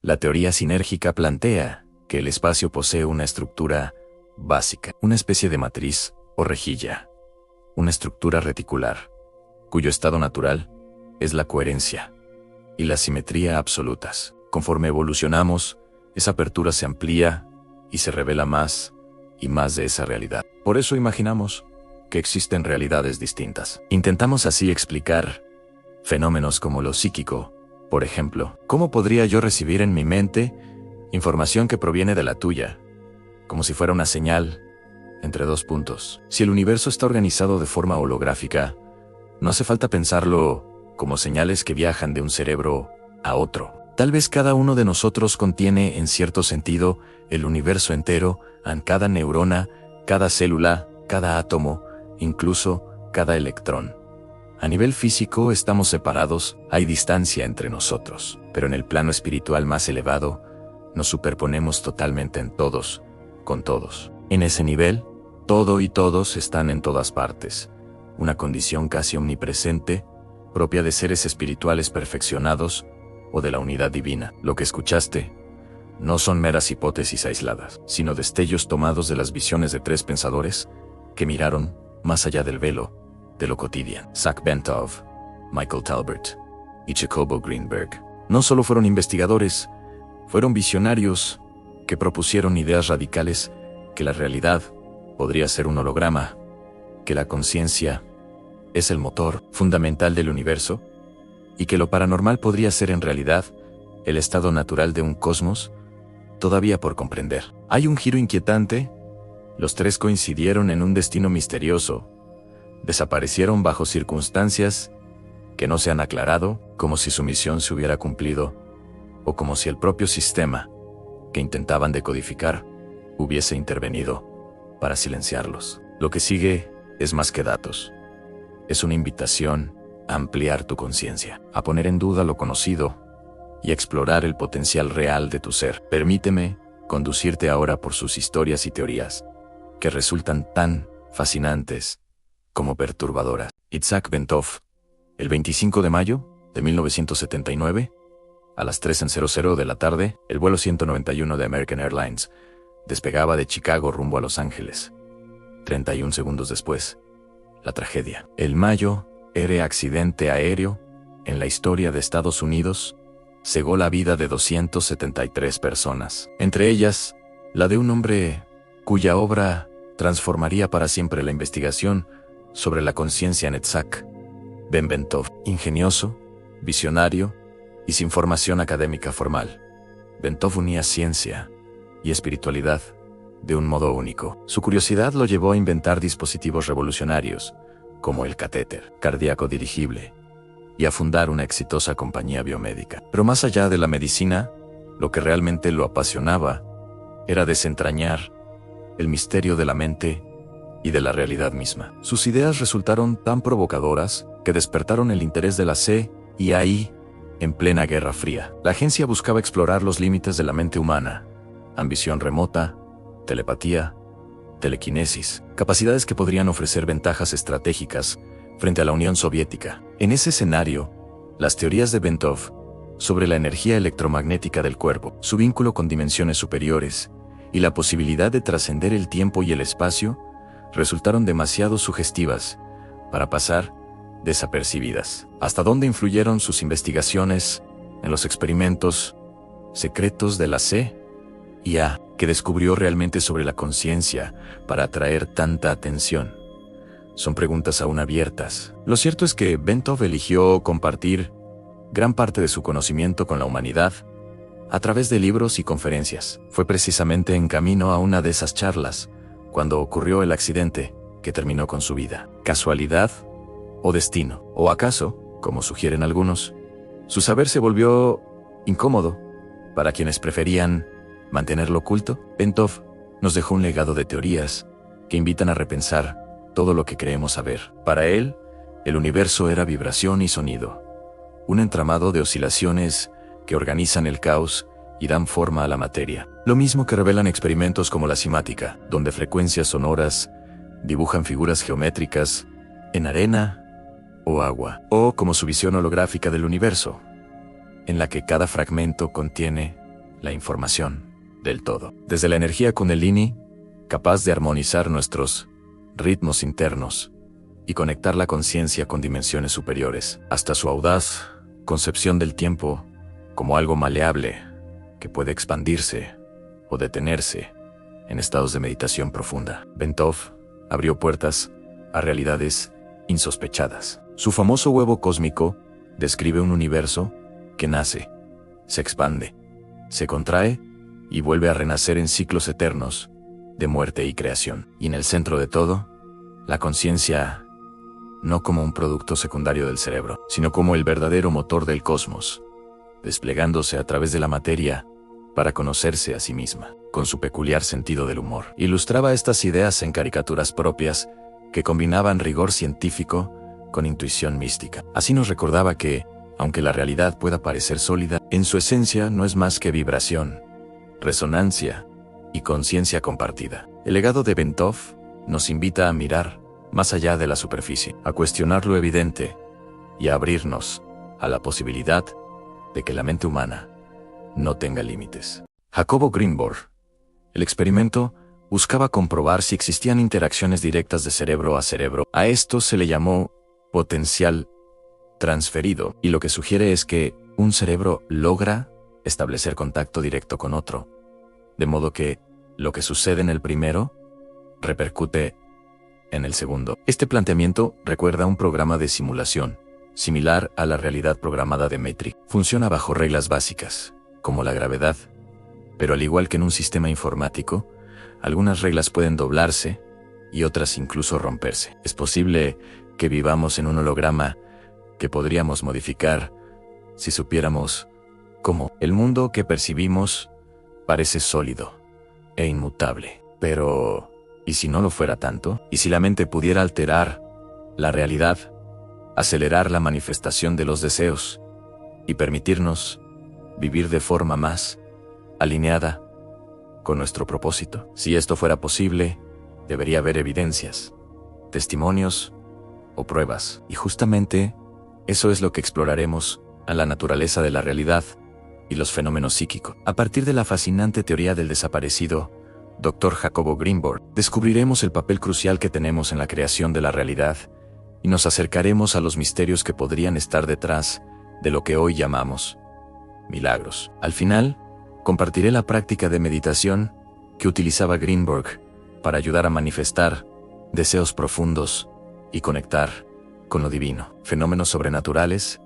La teoría sinérgica plantea que el espacio posee una estructura básica, una especie de matriz o rejilla, una estructura reticular, cuyo estado natural es la coherencia y la simetría absolutas. Conforme evolucionamos, esa apertura se amplía y se revela más y más de esa realidad. Por eso imaginamos que existen realidades distintas. Intentamos así explicar fenómenos como lo psíquico. Por ejemplo, ¿cómo podría yo recibir en mi mente información que proviene de la tuya, como si fuera una señal entre dos puntos? Si el universo está organizado de forma holográfica, no hace falta pensarlo como señales que viajan de un cerebro a otro. Tal vez cada uno de nosotros contiene, en cierto sentido, el universo entero, en cada neurona, cada célula, cada átomo, incluso cada electrón. A nivel físico estamos separados, hay distancia entre nosotros, pero en el plano espiritual más elevado, nos superponemos totalmente en todos, con todos. En ese nivel, todo y todos están en todas partes, una condición casi omnipresente, propia de seres espirituales perfeccionados o de la unidad divina. Lo que escuchaste no son meras hipótesis aisladas, sino destellos tomados de las visiones de tres pensadores que miraron más allá del velo de lo cotidiano. Zach Bentov, Michael Talbert y Jacobo Greenberg no solo fueron investigadores, fueron visionarios que propusieron ideas radicales: que la realidad podría ser un holograma, que la conciencia es el motor fundamental del universo, y que lo paranormal podría ser en realidad el estado natural de un cosmos todavía por comprender. Hay un giro inquietante. Los tres coincidieron en un destino misterioso. Desaparecieron bajo circunstancias que no se han aclarado, como si su misión se hubiera cumplido, o como si el propio sistema que intentaban decodificar hubiese intervenido para silenciarlos. Lo que sigue es más que datos. Es una invitación a ampliar tu conciencia, a poner en duda lo conocido y a explorar el potencial real de tu ser. Permíteme conducirte ahora por sus historias y teorías, que resultan tan fascinantes como perturbadoras. Itzhak Bentov, el 25 de mayo de 1979, a las 3:00 de la tarde, el vuelo 191 de American Airlines despegaba de Chicago rumbo a Los Ángeles. 31 segundos después, la tragedia. El mayo accidente aéreo en la historia de Estados Unidos cegó la vida de 273 personas, entre ellas la de un hombre cuya obra transformaría para siempre la investigación sobre la conciencia en Itzhak Ben Bentov. Ingenioso, visionario y sin formación académica formal, Bentov unía ciencia y espiritualidad de un modo único. Su curiosidad lo llevó a inventar dispositivos revolucionarios, como el catéter cardíaco dirigible, y a fundar una exitosa compañía biomédica. Pero más allá de la medicina, lo que realmente lo apasionaba era desentrañar el misterio de la mente y de la realidad misma. Sus ideas resultaron tan provocadoras que despertaron el interés de la CIA en plena Guerra Fría. La agencia buscaba explorar los límites de la mente humana: ambición remota, telepatía, telequinesis, capacidades que podrían ofrecer ventajas estratégicas frente a la Unión Soviética. En ese escenario, las teorías de Bentov sobre la energía electromagnética del cuerpo, su vínculo con dimensiones superiores y la posibilidad de trascender el tiempo y el espacio resultaron demasiado sugestivas para pasar desapercibidas. ¿Hasta dónde influyeron sus investigaciones en los experimentos secretos de la CIA, que descubrió realmente sobre la conciencia para atraer tanta atención? Son preguntas aún abiertas. Lo cierto es que Bentov eligió compartir gran parte de su conocimiento con la humanidad a través de libros y conferencias. Fue precisamente en camino a una de esas charlas cuando ocurrió el accidente que terminó con su vida. ¿Casualidad o destino? ¿O acaso, como sugieren algunos, su saber se volvió incómodo para quienes preferían mantenerlo oculto? Bentov nos dejó un legado de teorías que invitan a repensar todo lo que creemos saber. Para él, el universo era vibración y sonido, un entramado de oscilaciones que organizan el caos y dan forma a la materia. Lo mismo que revelan experimentos como la cimática, donde frecuencias sonoras dibujan figuras geométricas en arena o agua, o como su visión holográfica del universo, en la que cada fragmento contiene la información del todo. Desde la energía Kundalini, capaz de armonizar nuestros ritmos internos y conectar la conciencia con dimensiones superiores, hasta su audaz concepción del tiempo como algo maleable que puede expandirse o detenerse en estados de meditación profunda. Bentov abrió puertas a realidades insospechadas. Su famoso huevo cósmico describe un universo que nace, se expande, se contrae y vuelve a renacer en ciclos eternos de muerte y creación. Y en el centro de todo, la conciencia no como un producto secundario del cerebro, sino como el verdadero motor del cosmos, desplegándose a través de la materia para conocerse a sí misma, con su peculiar sentido del humor. Ilustraba estas ideas en caricaturas propias que combinaban rigor científico con intuición mística. Así nos recordaba que, aunque la realidad pueda parecer sólida, en su esencia no es más que vibración, resonancia y conciencia compartida. El legado de Bentov nos invita a mirar más allá de la superficie, a cuestionar lo evidente y a abrirnos a la posibilidad de que la mente humana no tenga límites. Jacobo Greenberg. El experimento buscaba comprobar si existían interacciones directas de cerebro a cerebro. A esto se le llamó potencial transferido, y lo que sugiere es que un cerebro logra establecer contacto directo con otro, de modo que lo que sucede en el primero repercute en el segundo. Este planteamiento recuerda un programa de simulación, similar a la realidad programada de Matrix. Funciona bajo reglas básicas, como la gravedad, pero al igual que en un sistema informático, algunas reglas pueden doblarse y otras incluso romperse. Es posible que vivamos en un holograma que podríamos modificar si supiéramos cómo. El mundo que percibimos parece sólido e inmutable. Pero, ¿y si no lo fuera tanto? ¿Y si la mente pudiera alterar la realidad, acelerar la manifestación de los deseos y permitirnos vivir de forma más alineada con nuestro propósito? Si esto fuera posible, debería haber evidencias, testimonios o pruebas. Y justamente eso es lo que exploraremos a la naturaleza de la realidad y los fenómenos psíquicos. A partir de la fascinante teoría del desaparecido Dr. Jacobo Greenberg, descubriremos el papel crucial que tenemos en la creación de la realidad y nos acercaremos a los misterios que podrían estar detrás de lo que hoy llamamos milagros. Al final, compartiré la práctica de meditación que utilizaba Greenberg para ayudar a manifestar deseos profundos y conectar con lo divino, fenómenos sobrenaturales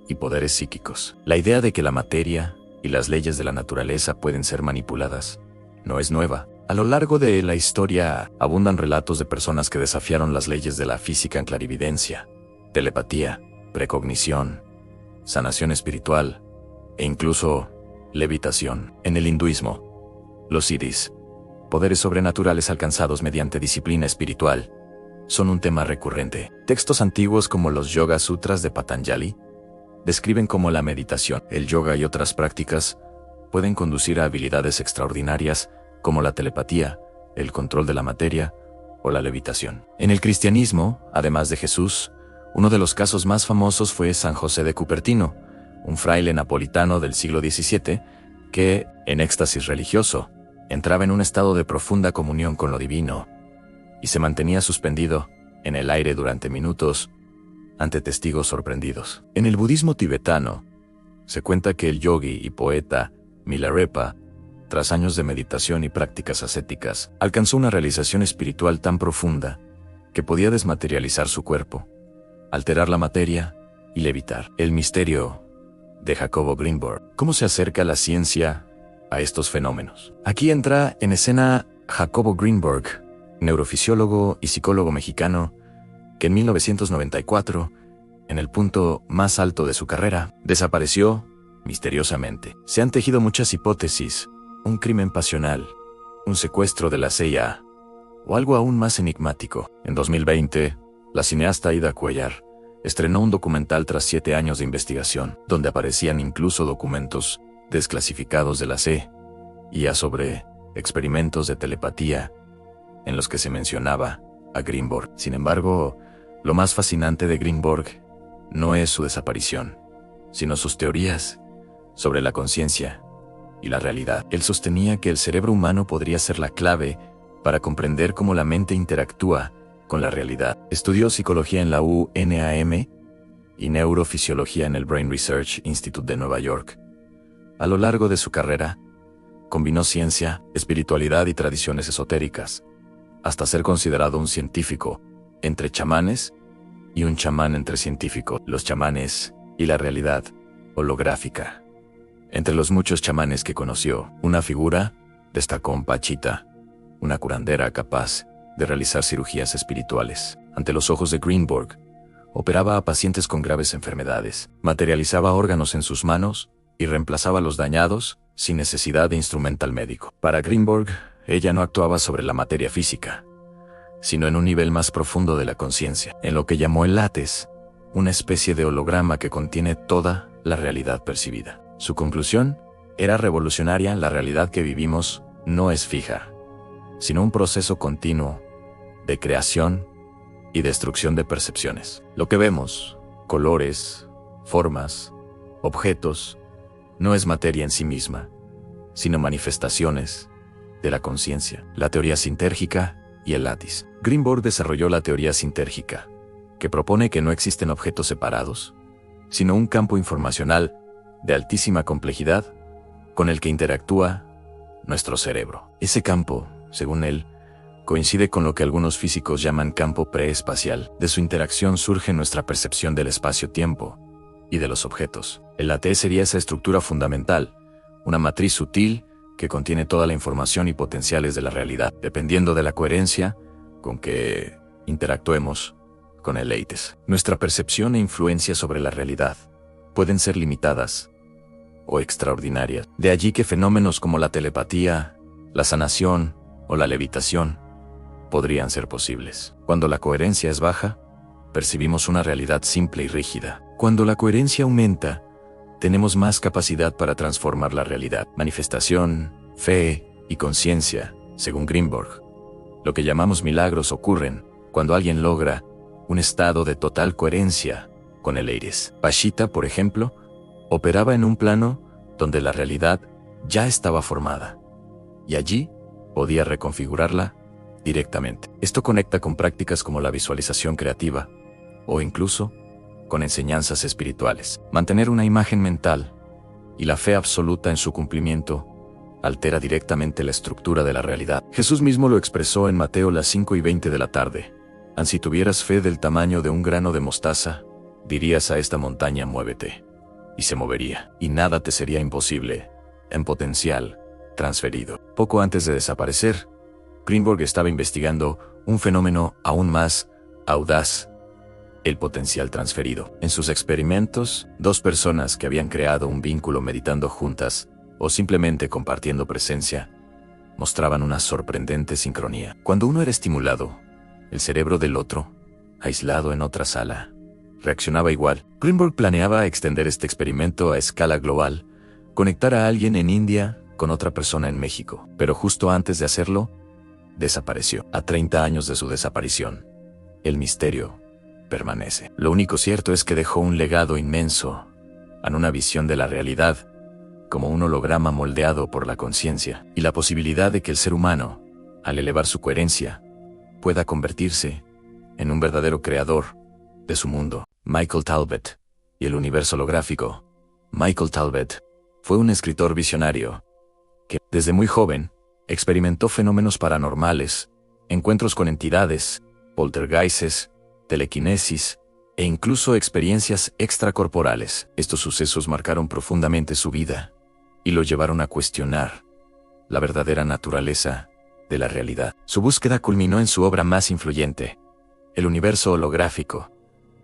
y poderes psíquicos. La idea de que la materia y las leyes de la naturaleza pueden ser manipuladas no es nueva. A lo largo de la historia abundan relatos de personas que desafiaron las leyes de la física en clarividencia, telepatía, precognición, sanación espiritual e incluso levitación. En el hinduismo, los siddhis, poderes sobrenaturales alcanzados mediante disciplina espiritual, son un tema recurrente. Textos antiguos como los Yoga Sutras de Patanjali describen cómo la meditación, el yoga y otras prácticas pueden conducir a habilidades extraordinarias como la telepatía, el control de la materia o la levitación. En el cristianismo, además de Jesús, uno de los casos más famosos fue San José de Cupertino, un fraile napolitano del siglo XVII que, en éxtasis religioso, entraba en un estado de profunda comunión con lo divino y se mantenía suspendido en el aire durante minutos ante testigos sorprendidos. En el budismo tibetano, se cuenta que el yogi y poeta Milarepa, tras años de meditación y prácticas ascéticas, alcanzó una realización espiritual tan profunda que podía desmaterializar su cuerpo, alterar la materia y levitar. El misterio de Jacobo Greenberg. ¿Cómo se acerca la ciencia a estos fenómenos? Aquí entra en escena Jacobo Greenberg, neurofisiólogo y psicólogo mexicano, que en 1994, en el punto más alto de su carrera, desapareció misteriosamente. Se han tejido muchas hipótesis: un crimen pasional, un secuestro de la CIA, o algo aún más enigmático. En 2020, la cineasta Aida Cuellar estrenó un documental tras 7 años de investigación, donde aparecían incluso documentos desclasificados de la CIA sobre experimentos de telepatía en los que se mencionaba a Greenberg. Sin embargo, lo más fascinante de Greenberg no es su desaparición, sino sus teorías sobre la conciencia y la realidad. Él sostenía que el cerebro humano podría ser la clave para comprender cómo la mente interactúa con la realidad. Estudió psicología en la UNAM y neurofisiología en el Brain Research Institute de Nueva York. A lo largo de su carrera, combinó ciencia, espiritualidad y tradiciones esotéricas, hasta ser considerado un científico entre chamanes y un chamán entre científicos. Los chamanes y la realidad holográfica. Entre los muchos chamanes que conoció, una figura destacó en Pachita, una curandera capaz de realizar cirugías espirituales. Ante los ojos de Greenberg, operaba a pacientes con graves enfermedades, materializaba órganos en sus manos y reemplazaba los dañados sin necesidad de instrumental médico. Para Greenberg, ella no actuaba sobre la materia física, sino en un nivel más profundo de la conciencia, en lo que llamó el látex, una especie de holograma que contiene toda la realidad percibida. Su conclusión era revolucionaria: la realidad que vivimos no es fija, sino un proceso continuo de creación y destrucción de percepciones. Lo que vemos, colores, formas, objetos, no es materia en sí misma, sino manifestaciones de la conciencia. La teoría sintérgica y el látiz. Greenberg desarrolló la teoría sintérgica, que propone que no existen objetos separados, sino un campo informacional de altísima complejidad con el que interactúa nuestro cerebro. Ese campo, según él, coincide con lo que algunos físicos llaman campo preespacial. De su interacción surge nuestra percepción del espacio-tiempo y de los objetos. El látex sería esa estructura fundamental, una matriz sutil que contiene toda la información y potenciales de la realidad, dependiendo de la coherencia con que interactuemos con el látex. Nuestra percepción e influencia sobre la realidad pueden ser limitadas o extraordinarias. De allí que fenómenos como la telepatía, la sanación o la levitación podrían ser posibles. Cuando la coherencia es baja, percibimos una realidad simple y rígida. Cuando la coherencia aumenta, tenemos más capacidad para transformar la realidad. Manifestación, fe y conciencia, según Greenberg. Lo que llamamos milagros ocurren cuando alguien logra un estado de total coherencia con el látex. Pachita, por ejemplo, operaba en un plano donde la realidad ya estaba formada, y allí podía reconfigurarla directamente. Esto conecta con prácticas como la visualización creativa, o incluso con enseñanzas espirituales. Mantener una imagen mental y la fe absoluta en su cumplimiento altera directamente la estructura de la realidad. Jesús mismo lo expresó en Mateo las 5:20 de la tarde. Si tuvieras fe del tamaño de un grano de mostaza, dirías a esta montaña: muévete, y se movería, y nada te sería imposible, en potencial transferido. Poco antes de desaparecer, Greenberg estaba investigando un fenómeno aún más audaz: el potencial transferido. En sus experimentos, dos personas que habían creado un vínculo meditando juntas o simplemente compartiendo presencia, mostraban una sorprendente sincronía. Cuando uno era estimulado, el cerebro del otro, aislado en otra sala, reaccionaba igual. Greenberg planeaba extender este experimento a escala global, conectar a alguien en India con otra persona en México, pero justo antes de hacerlo, desapareció. A 30 años de su desaparición, el misterio permanece. Lo único cierto es que dejó un legado inmenso en una visión de la realidad como un holograma moldeado por la conciencia, y la posibilidad de que el ser humano, al elevar su coherencia, pueda convertirse en un verdadero creador de su mundo. Michael Talbot y el universo holográfico. Michael Talbot fue un escritor visionario que, desde muy joven, experimentó fenómenos paranormales, encuentros con entidades, poltergeists, telequinesis e incluso experiencias extracorporales. Estos sucesos marcaron profundamente su vida y lo llevaron a cuestionar la verdadera naturaleza de la realidad. Su búsqueda culminó en su obra más influyente, El universo holográfico,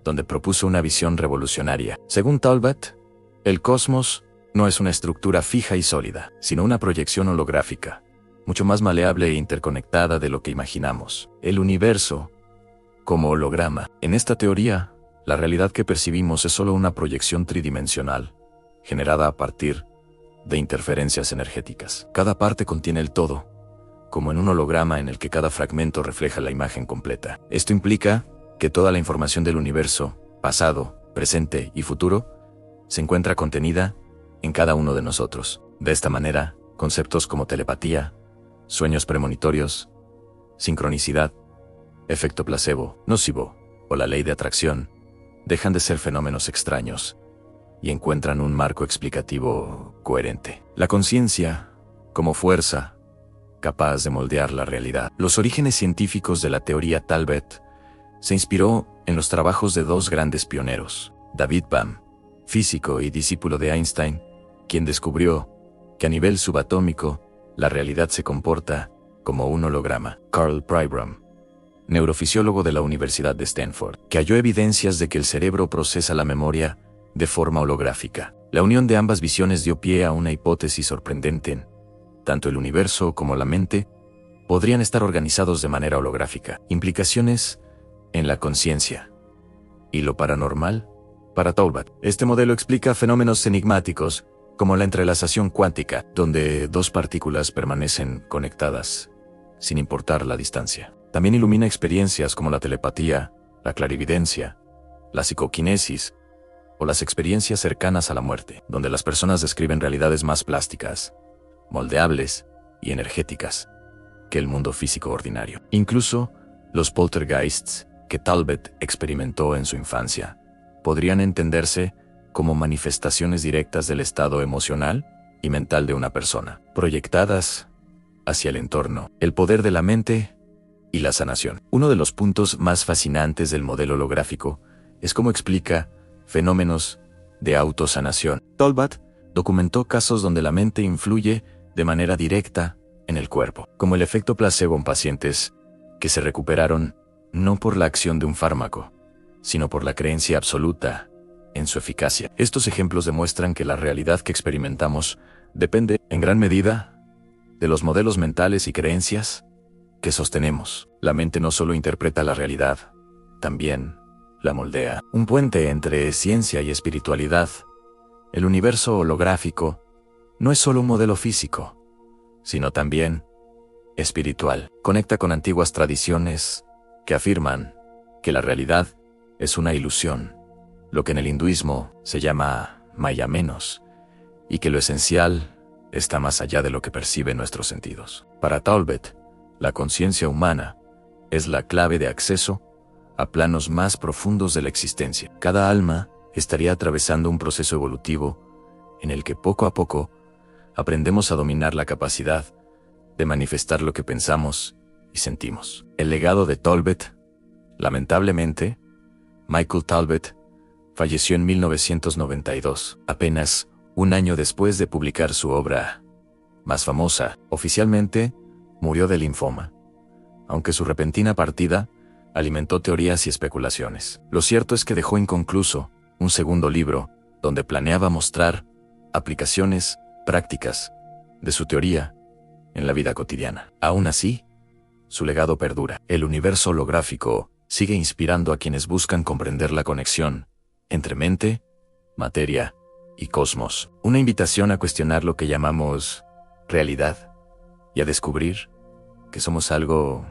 donde propuso una visión revolucionaria. Según Talbot, el cosmos no es una estructura fija y sólida, sino una proyección holográfica, mucho más maleable e interconectada de lo que imaginamos. El universo como holograma. En esta teoría, la realidad que percibimos es solo una proyección tridimensional, generada a partir de interferencias energéticas. Cada parte contiene el todo, como en un holograma en el que cada fragmento refleja la imagen completa. Esto implica que toda la información del universo, pasado, presente y futuro, se encuentra contenida en cada uno de nosotros. De esta manera, conceptos como telepatía, sueños premonitorios, sincronicidad, efecto placebo, nocivo o la ley de atracción dejan de ser fenómenos extraños y encuentran un marco explicativo coherente. La conciencia, como fuerza, capaz de moldear la realidad. Los orígenes científicos de la teoría Talbot se inspiró en los trabajos de dos grandes pioneros, David Bohm, físico y discípulo de Einstein, quien descubrió que a nivel subatómico la realidad se comporta como un holograma. Carl Pribram, neurofisiólogo de la Universidad de Stanford, que halló evidencias de que el cerebro procesa la memoria de forma holográfica. La unión de ambas visiones dio pie a una hipótesis sorprendente. Tanto el universo como la mente podrían estar organizados de manera holográfica. Implicaciones en la conciencia y lo paranormal para Talbot. Este modelo explica fenómenos enigmáticos como la entrelazación cuántica, donde dos partículas permanecen conectadas sin importar la distancia. También ilumina experiencias como la telepatía, la clarividencia, la psicoquinesis o las experiencias cercanas a la muerte, donde las personas describen realidades más plásticas, moldeables y energéticas que el mundo físico ordinario. Incluso los poltergeists que Talbot experimentó en su infancia podrían entenderse como manifestaciones directas del estado emocional y mental de una persona, proyectadas hacia el entorno. El poder de la mente y la sanación. Uno de los puntos más fascinantes del modelo holográfico es cómo explica fenómenos de autosanación. Talbot documentó casos donde la mente influye de manera directa en el cuerpo, como el efecto placebo en pacientes que se recuperaron no por la acción de un fármaco, sino por la creencia absoluta en su eficacia. Estos ejemplos demuestran que la realidad que experimentamos depende, en gran medida, de los modelos mentales y creencias que sostenemos. La mente no solo interpreta la realidad, también la moldea. Un puente entre ciencia y espiritualidad. El universo holográfico no es solo un modelo físico, sino también espiritual. Conecta con antiguas tradiciones que afirman que la realidad es una ilusión, lo que en el hinduismo se llama maya menos, y que lo esencial está más allá de lo que perciben nuestros sentidos. Para Talbot, la conciencia humana es la clave de acceso a planos más profundos de la existencia. Cada alma estaría atravesando un proceso evolutivo en el que poco a poco aprendemos a dominar la capacidad de manifestar lo que pensamos y sentimos. El legado de Talbot. Lamentablemente, Michael Talbot falleció en 1992, apenas un año después de publicar su obra más famosa. Oficialmente, murió de linfoma, aunque su repentina partida alimentó teorías y especulaciones. Lo cierto es que dejó inconcluso un segundo libro donde planeaba mostrar aplicaciones prácticas de su teoría en la vida cotidiana. Aún así, su legado perdura. El universo holográfico sigue inspirando a quienes buscan comprender la conexión entre mente, materia y cosmos. Una invitación a cuestionar lo que llamamos realidad y a descubrir que somos algo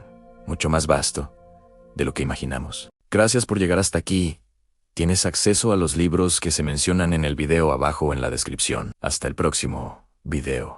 mucho más vasto de lo que imaginamos. Gracias por llegar hasta aquí. Tienes acceso a los libros que se mencionan en el video abajo en la descripción. Hasta el próximo video.